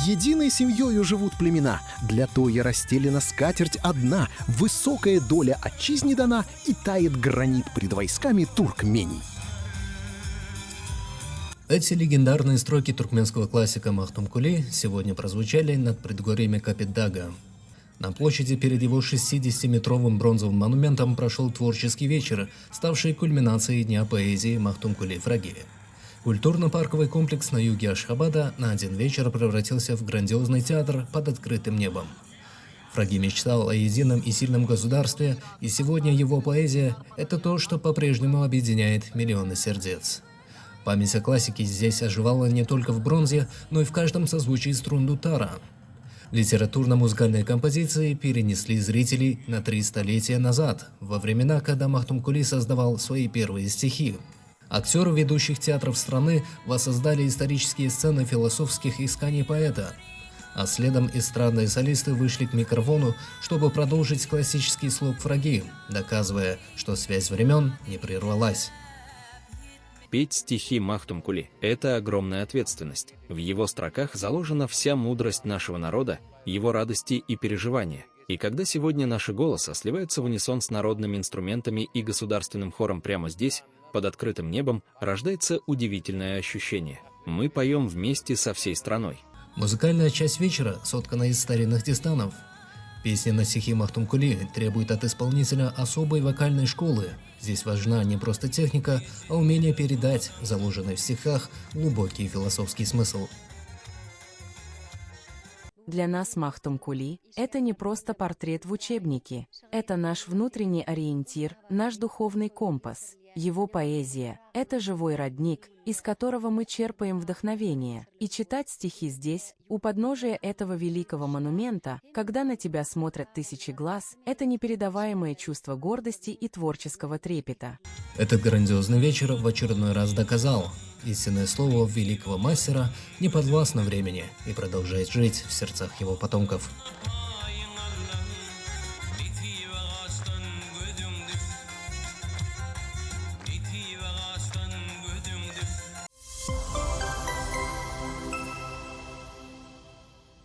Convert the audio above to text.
Единой семьёю живут племена, для тоя расстелена скатерть одна, высокая доля отчизне дана, и тает гранит пред войсками туркмений. Эти легендарные строки туркменского классика Махтумкули сегодня прозвучали над предгорьями Капитдага. На площади перед его 60-метровым бронзовым монументом прошел творческий вечер, ставший кульминацией Дня поэзии Махтумкули Фраги. Культурно-парковый комплекс на юге Ашхабада на один вечер превратился в грандиозный театр под открытым небом. Фраги мечтал о едином и сильном государстве, и сегодня его поэзия – это то, что по-прежнему объединяет миллионы сердец. Память о классике здесь оживала не только в бронзе, но и в каждом созвучии струн дутара. Литературно-музыкальные композиции перенесли зрителей на 3 столетия назад, во времена, когда Махтумкули создавал свои первые стихи. Актеры ведущих театров страны воссоздали исторические сцены философских исканий поэта, а следом эстрадные солисты вышли к микрофону, чтобы продолжить классический слог Фраги, доказывая, что связь времен не прервалась. Петь стихи Махтумкули – это огромная ответственность. В его строках заложена вся мудрость нашего народа, его радости и переживания. И когда сегодня наши голоса сливаются в унисон с народными инструментами и государственным хором прямо здесь, под открытым небом, рождается удивительное ощущение. Мы поем вместе со всей страной. Музыкальная часть вечера соткана из старинных дистанов. Песни на стихи Махтумкули требуют от исполнителя особой вокальной школы. Здесь важна не просто техника, а умение передать заложенный в стихах глубокий философский смысл. Для нас Махтумкули – это не просто портрет в учебнике. Это наш внутренний ориентир, наш духовный компас. Его поэзия – это живой родник, из которого мы черпаем вдохновение. И читать стихи здесь, у подножия этого великого монумента, когда на тебя смотрят тысячи глаз, это непередаваемое чувство гордости и творческого трепета. Этот грандиозный вечер в очередной раз доказал: истинное слово великого мастера не подвластно времени и продолжает жить в сердцах его потомков.